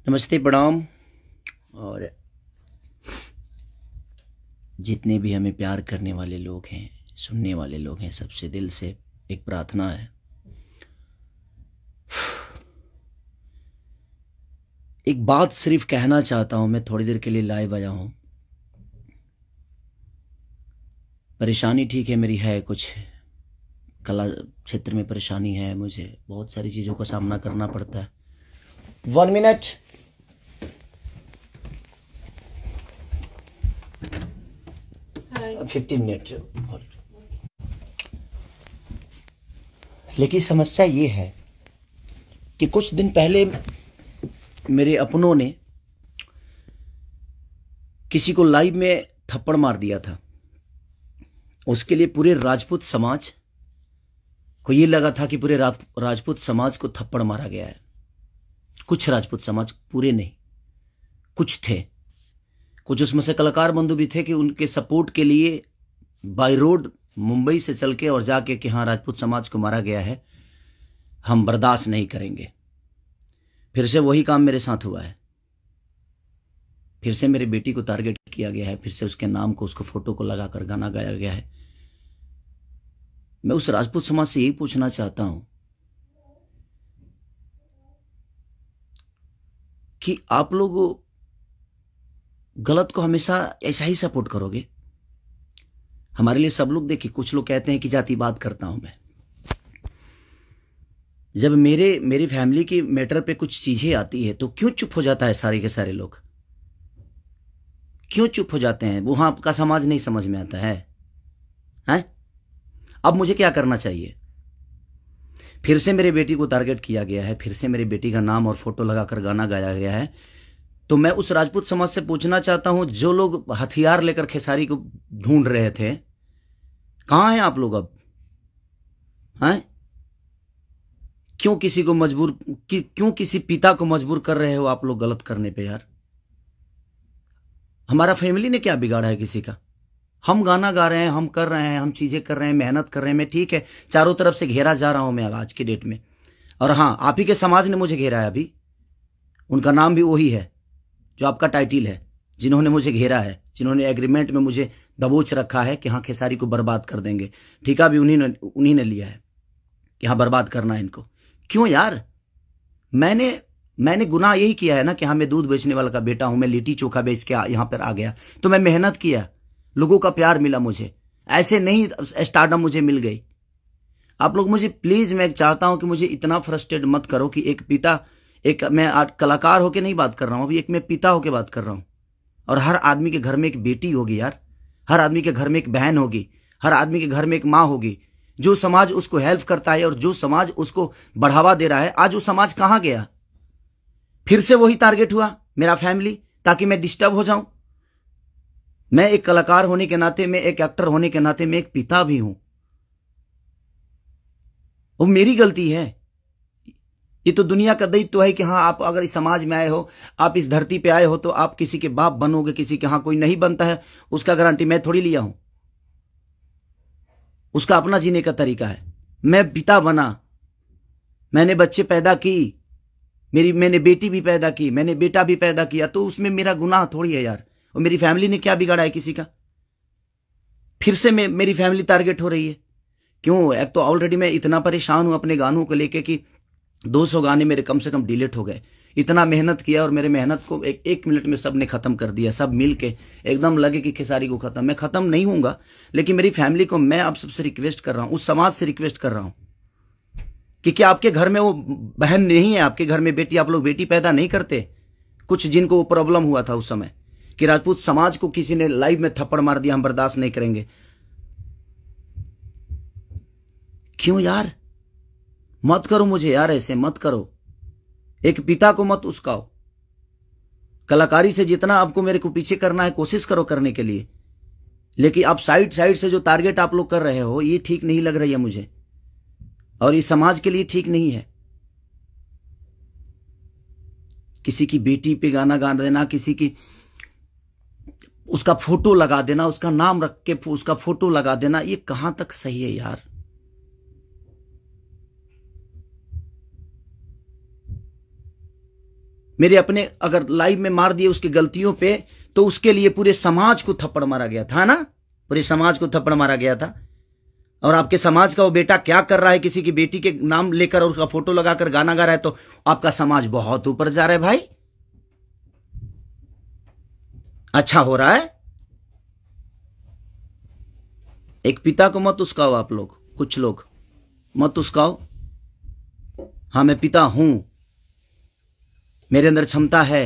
नमस्ते, प्रणाम। और जितने भी हमें प्यार करने वाले लोग हैं, सुनने वाले लोग हैं, सबसे दिल से एक प्रार्थना है। एक बात सिर्फ कहना चाहता हूं, मैं थोड़ी देर के लिए लाइव आया हूं। परेशानी ठीक है, मेरी है कुछ कला क्षेत्र में परेशानी है, मुझे बहुत सारी चीज़ों का सामना करना पड़ता है। 1 मिनट। हाँ, 15 मिनट। लेकिन समस्या ये है कि कुछ दिन पहले मेरे अपनों ने किसी को लाइव में थप्पड़ मार दिया था। उसके लिए पूरे राजपूत समाज को ये लगा था कि पूरे राजपूत समाज को थप्पड़ मारा गया है। कुछ राजपूत समाज, पूरे नहीं, कुछ थे। कुछ उसमें से कलाकार बंधु भी थे कि उनके सपोर्ट के लिए बाय रोड मुंबई से चल के और जाके कि हाँ, राजपूत समाज को मारा गया है, हम बर्दाश्त नहीं करेंगे। फिर से वही काम मेरे साथ हुआ है। फिर से मेरे बेटी को टारगेट किया गया है, फिर से उसके नाम को, उसको फोटो को लगाकर गाना गाया गया है। मैं उस राजपूत समाज से यही पूछना चाहता हूं कि आप लोग गलत को हमेशा ऐसा ही सपोर्ट करोगे? हमारे लिए सब लोग, देखिए, कुछ लोग कहते हैं कि जातिवाद करता हूं मैं। जब मेरी फैमिली की मैटर पे कुछ चीजें आती है तो क्यों चुप हो जाता है सारे के सारे लोग? क्यों चुप हो जाते हैं? वो आपका समाज नहीं समझ में आता है? हैं? अब मुझे क्या करना चाहिए? फिर से मेरे बेटी को टारगेट किया गया है, फिर से मेरी बेटी का नाम और फोटो लगाकर गाना गाया गया है। तो मैं उस राजपूत समाज से पूछना चाहता हूं, जो लोग हथियार लेकर खेसारी को ढूंढ रहे थे, कहां हैं आप लोग अब? हैं? क्यों किसी को मजबूर, क्यों किसी पिता को मजबूर कर रहे हो आप लोग गलत करने पे? यार, हमारा फैमिली ने क्या बिगाड़ा है किसी का? हम गाना गा रहे हैं, हम कर रहे हैं, हम चीजें कर रहे हैं, मेहनत कर रहे हैं। मैं ठीक है, चारों तरफ से घेरा जा रहा हूं मैं आज की डेट में। और हाँ, आप ही के समाज ने मुझे घेरा है अभी। उनका नाम भी वही है जो आपका टाइटिल है, जिन्होंने मुझे घेरा है, जिन्होंने एग्रीमेंट में मुझे दबोच रखा है कि हाँ, खेसारी को बर्बाद कर देंगे। ठेका भी उन्हीं ने लिया है कि हाँ, बर्बाद करना है इनको। क्यों यार? मैंने गुनाह यही किया है ना कि हाँ, मैं दूध बेचने वाला का बेटा हूं, मैं लिट्टी चोखा बेच के यहां पर आ गया, तो मैं मेहनत किया, लोगों का प्यार मिला मुझे। ऐसे नहीं स्टारडम मुझे मिल गई। आप लोग मुझे प्लीज, मैं चाहता हूं कि मुझे इतना फ्रस्ट्रेट मत करो कि एक पिता, एक मैं आज कलाकार होके नहीं बात कर रहा हूं, अभी एक मैं पिता होके बात कर रहा हूं। और हर आदमी के घर में एक बेटी होगी यार, हर आदमी के घर में एक बहन होगी, हर आदमी के घर में एक माँ होगी। जो समाज उसको हेल्प करता है और जो समाज उसको बढ़ावा दे रहा है, आज वो समाज कहां गया? फिर से वही टारगेट हुआ, मेरा फैमिली, ताकि मैं डिस्टर्ब हो जाऊं। मैं एक कलाकार होने के नाते, मैं एक एक्टर होने के नाते, मैं एक पिता भी हूं। वो मेरी गलती है। ये तो दुनिया का दायित्व है कि हाँ, आप अगर इस समाज में आए हो, आप इस धरती पे आए हो, तो आप किसी के बाप बनोगे, किसी के। हाँ, कोई नहीं बनता है उसका गारंटी मैं थोड़ी लिया हूं। उसका अपना जीने का तरीका है। मैं पिता बना, मैंने बच्चे पैदा की, मैंने बेटी भी पैदा की, मैंने बेटा भी पैदा किया, तो उसमें मेरा गुनाह थोड़ी है यार। और मेरी फैमिली ने क्या बिगाड़ा है किसी का? फिर से मेरी फैमिली टारगेट हो रही है। क्यों? एक तो ऑलरेडी मैं इतना परेशान हूं अपने गानों को लेके कि 200 गाने मेरे कम से कम डिलीट हो गए। इतना मेहनत किया और मेरे मेहनत को एक मिनट में सब ने खत्म कर दिया। सब मिल के एकदम लगे कि खेसारी को खत्म। मैं खत्म नहीं हूंगा, लेकिन मेरी फैमिली को मैं आप सबसे रिक्वेस्ट कर रहा हूं, उस समाज से रिक्वेस्ट कर रहा हूं कि क्या आपके घर में वो बहन नहीं है? आपके घर में बेटी, आप लोग बेटी पैदा नहीं करते? कुछ जिनको वो प्रॉब्लम हुआ था उस समय कि राजपूत समाज को किसी ने लाइव में थप्पड़ मार दिया, हम बर्दाश्त नहीं करेंगे। क्यों यार? मत करो मुझे यार, ऐसे मत करो। एक पिता को मत उस्काओ। कलाकारी से जितना आपको मेरे को पीछे करना है, कोशिश करो करने के लिए, लेकिन आप साइड से जो टारगेट आप लोग कर रहे हो, ये ठीक नहीं लग रही है मुझे, और ये समाज के लिए ठीक नहीं है। किसी की बेटी पे गाना गा देना, किसी की उसका फोटो लगा देना, उसका नाम रख के उसका फोटो लगा देना, ये कहां तक सही है यार? मेरे अपने अगर लाइव में मार दिए उसकी गलतियों पे, तो उसके लिए पूरे समाज को थप्पड़ मारा गया था ना, पूरे समाज को थप्पड़ मारा गया था। और आपके समाज का वो बेटा क्या कर रहा है, किसी की बेटी के नाम लेकर और उसका फोटो लगाकर गाना गा रहा है, तो आपका समाज बहुत ऊपर जा रहा है भाई। अच्छा हो रहा है। एक पिता को मत उस्काओ आप लोग, कुछ लोग मत उस्काओ। हाँ मैं पिता हूं, मेरे अंदर क्षमता है।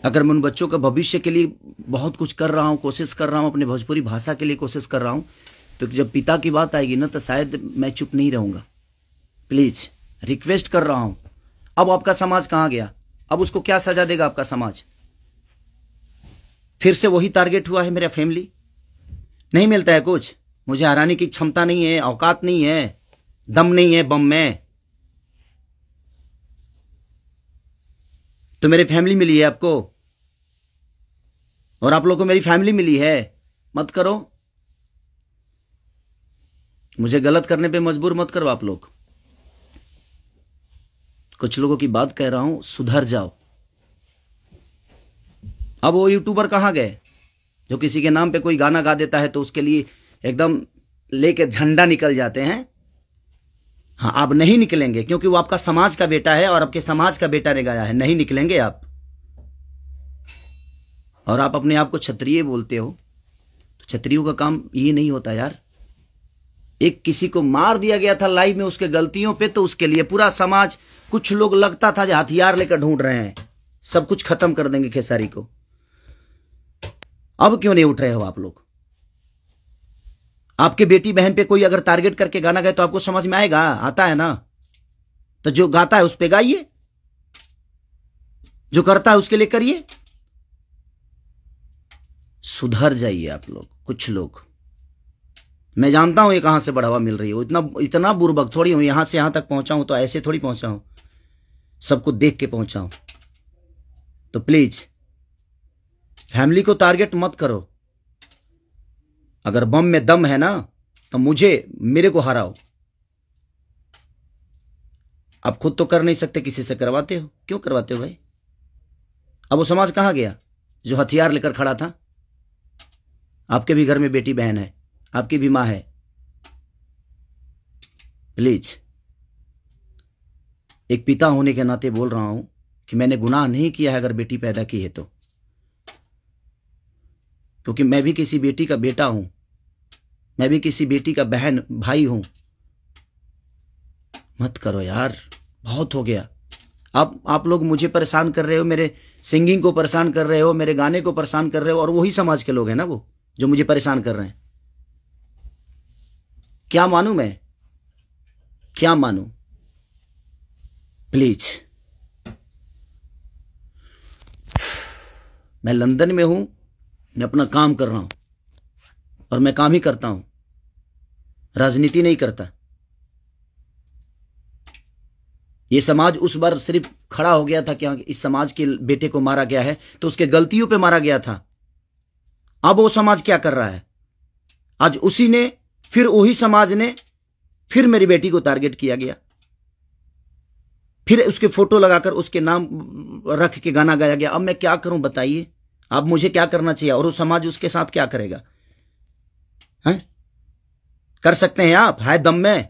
अगर मैं उन बच्चों का भविष्य के लिए बहुत कुछ कर रहा हूं, कोशिश कर रहा हूं, अपने भोजपुरी भाषा के लिए कोशिश कर रहा हूं, तो जब पिता की बात आएगी ना, तो शायद मैं चुप नहीं रहूंगा। प्लीज रिक्वेस्ट कर रहा हूं। अब आपका समाज कहां गया? अब उसको क्या सजा देगा आपका समाज? फिर से वही टारगेट हुआ है मेरा फैमिली। नहीं मिलता है कुछ, मुझे हराने की क्षमता नहीं है, औकात नहीं है, दम नहीं है बम में, तो मेरी फैमिली मिली है आपको, और आप लोगों को मेरी फैमिली मिली है। मत करो, मुझे गलत करने पे मजबूर मत करो आप लोग। कुछ लोगों की बात कह रहा हूं, सुधर जाओ। अब वो यूट्यूबर कहां गए जो किसी के नाम पे कोई गाना गा देता है तो उसके लिए एकदम लेके झंडा निकल जाते हैं? हाँ, आप नहीं निकलेंगे, क्योंकि वो आपका समाज का बेटा है और आपके समाज का बेटा ने गाया है। नहीं निकलेंगे आप। और आप अपने आप को क्षत्रिय बोलते हो, तो क्षत्रियों का काम ये नहीं होता यार। एक किसी को मार दिया गया था लाइव में उसके गलतियों पे, तो उसके लिए पूरा समाज, कुछ लोग लगता था जो हथियार लेकर ढूंढ रहे हैं, सब कुछ खत्म कर देंगे खेसारी को। अब क्यों नहीं उठ रहे हो आप लोग? आपके बेटी बहन पे कोई अगर टारगेट करके गाना गाए तो आपको समझ में आएगा? आता है ना, तो जो गाता है उस पे गाइए, जो करता है उसके लिए करिए। सुधर जाइए आप लोग, कुछ लोग। मैं जानता हूं ये कहां से बढ़ावा मिल रही है, इतना बुर्बक थोड़ी हूं। यहां से यहां तक पहुंचा हूं तो ऐसे थोड़ी पहुंचा हूं, सबको देख के पहुंचा हूं। तो प्लीज फैमिली को टारगेट मत करो। अगर बम में दम है ना, तो मेरे को हराओ। आप खुद तो कर नहीं सकते, किसी से करवाते हो। क्यों करवाते हो भाई? अब वो समाज कहां गया जो हथियार लेकर खड़ा था? आपके भी घर में बेटी बहन है, आपकी भी मां है। प्लीज, एक पिता होने के नाते बोल रहा हूं कि मैंने गुनाह नहीं किया है अगर बेटी पैदा की है तो, क्योंकि मैं भी किसी बेटी का बेटा हूं, मैं भी किसी बेटी का बहन भाई हूं। मत करो यार, बहुत हो गया। आप लोग मुझे परेशान कर रहे हो, मेरे सिंगिंग को परेशान कर रहे हो, मेरे गाने को परेशान कर रहे हो, और वही समाज के लोग हैं ना वो जो मुझे परेशान कर रहे हैं। क्या मानूं मैं? क्या मानूं? प्लीज, मैं लंदन में हूं, मैं अपना काम कर रहा हूं, और मैं काम ही करता हूं, राजनीति नहीं करता। ये समाज उस बार सिर्फ खड़ा हो गया था कि इस समाज के बेटे को मारा गया है, तो उसके गलतियों पे मारा गया था। अब वो समाज क्या कर रहा है? आज उसी ने, फिर वही समाज ने, फिर मेरी बेटी को टारगेट किया गया, फिर उसके फोटो लगाकर उसके नाम रख के गाना गाया गया। अब मैं क्या करूं बताइए? अब मुझे क्या करना चाहिए, और वो समाज उसके साथ क्या करेगा? हैं? कर सकते हैं आप? है दम में?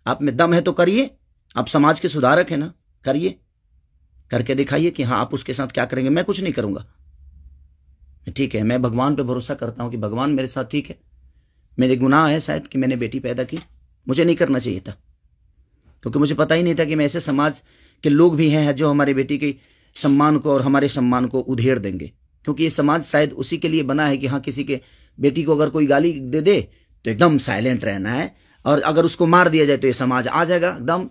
आप में दम है तो करिए। आप समाज के सुधारक हैं ना, करिए, करके दिखाइए कि हाँ आप उसके साथ क्या करेंगे। मैं कुछ नहीं करूंगा, ठीक है। मैं भगवान पे भरोसा करता हूं कि भगवान मेरे साथ ठीक है। मेरे गुनाह है शायद कि मैंने बेटी पैदा की, मुझे नहीं करना चाहिए था, क्योंकि मुझे पता ही नहीं था कि मैं ऐसे समाज के लोग भी हैं जो हमारी बेटी के सम्मान को और हमारे सम्मान को उधेड़ देंगे। क्योंकि ये समाज शायद उसी के लिए बना है कि हाँ, किसी के बेटी को अगर कोई गाली दे दे तो एकदम साइलेंट रहना है, और अगर उसको मार दिया जाए तो ये समाज आ जाएगा एकदम।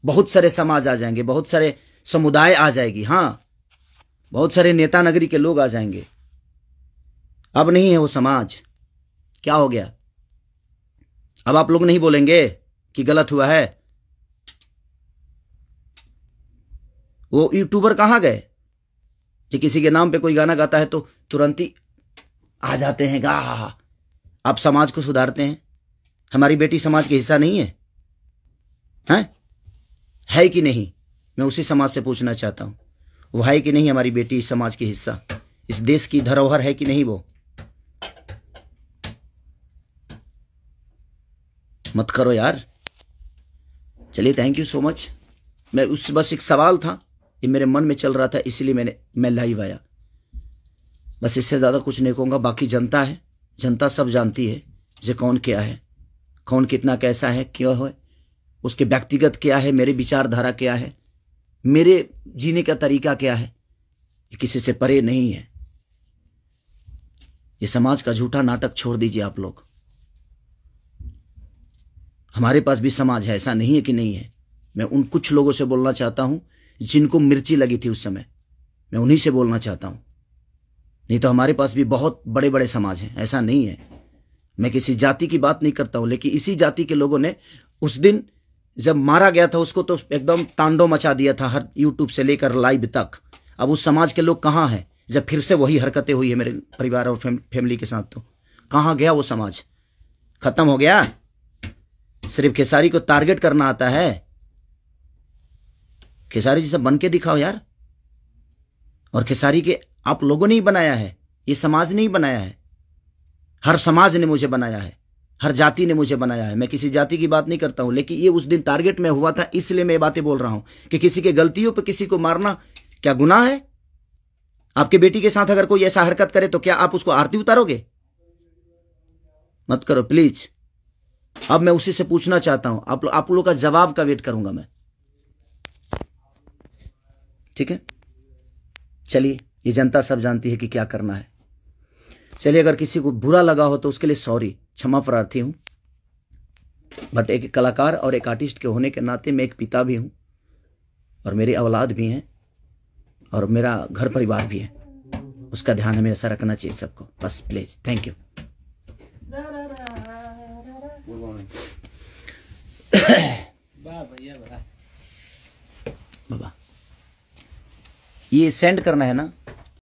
बहुत सारे समाज आ जाएंगे, बहुत सारे समुदाय आ जाएगी, हाँ, बहुत सारे नेता नगरी के लोग आ जाएंगे। अब नहीं है वो समाज। क्या हो गया? अब आप लोग नहीं बोलेंगे कि गलत हुआ है? वो यूट्यूबर कहां गए कि किसी के नाम पे कोई गाना गाता है तो तुरंत ही आ जाते हैं गा? आप समाज को सुधारते हैं। हमारी बेटी समाज का हिस्सा नहीं है? हैं? है कि नहीं? मैं उसी समाज से पूछना चाहता हूँ, वो है कि नहीं हमारी बेटी इस समाज की हिस्सा, इस देश की धरोहर है कि नहीं? वो मत करो यार। चलिए, थैंक यू सो मच। मैं उस बस एक सवाल था, ये मेरे मन में चल रहा था, इसीलिए मैं लाइव आया। बस इससे ज़्यादा कुछ नहीं कहूँगा। बाकी जनता है, जनता सब जानती है जे कौन क्या है, कौन कितना कैसा है, क्यों है, उसके व्यक्तिगत क्या है, मेरे विचारधारा क्या है, मेरे जीने का तरीका क्या है, ये किसी से परे नहीं है। ये समाज का झूठा नाटक छोड़ दीजिए आप लोग। हमारे पास भी समाज है, ऐसा नहीं है कि नहीं है। मैं उन कुछ लोगों से बोलना चाहता हूं जिनको मिर्ची लगी थी उस समय, मैं उन्हीं से बोलना चाहता हूं। नहीं तो हमारे पास भी बहुत बड़े बड़े समाज हैं, ऐसा नहीं है। मैं किसी जाति की बात नहीं करता हूं, लेकिन इसी जाति के लोगों ने उस दिन जब मारा गया था उसको तो एकदम तांडव मचा दिया था, हर यूट्यूब से लेकर लाइव तक। अब उस समाज के लोग कहाँ हैं? जब फिर से वही हरकतें हुई है मेरे परिवार और फैमिली के साथ, तो कहाँ गया वो समाज? खत्म हो गया? सिर्फ खेसारी को टारगेट करना आता है? खेसारी जी सब बन के दिखाओ यार। और खेसारी के आप लोगों ने ही बनाया है, ये समाज ने ही बनाया है। हर समाज ने मुझे बनाया है, हर जाति ने मुझे बनाया है। मैं किसी जाति की बात नहीं करता हूं, लेकिन ये उस दिन टारगेट में हुआ था, इसलिए मैं बातें बोल रहा हूं कि किसी के गलतियों पे किसी को मारना क्या गुनाह है? आपके बेटी के साथ अगर कोई ऐसा हरकत करे तो क्या आप उसको आरती उतारोगे? मत करो प्लीज। अब मैं उसी से पूछना चाहता हूं, आप लोगों का जवाब का वेट करूंगा मैं। ठीक है, चलिए, ये जनता सब जानती है कि क्या करना है। चलिए, अगर किसी को बुरा लगा हो तो उसके लिए सॉरी, क्षमा प्रार्थी हूं। बट एक कलाकार और एक आर्टिस्ट के होने के नाते मैं एक पिता भी हूं, और मेरी औलाद भी हैं, और मेरा घर परिवार भी है। उसका ध्यान हमेशा रखना चाहिए सबको। बस प्लीज, थैंक यू। बाबा, ये सेंड करना है ना?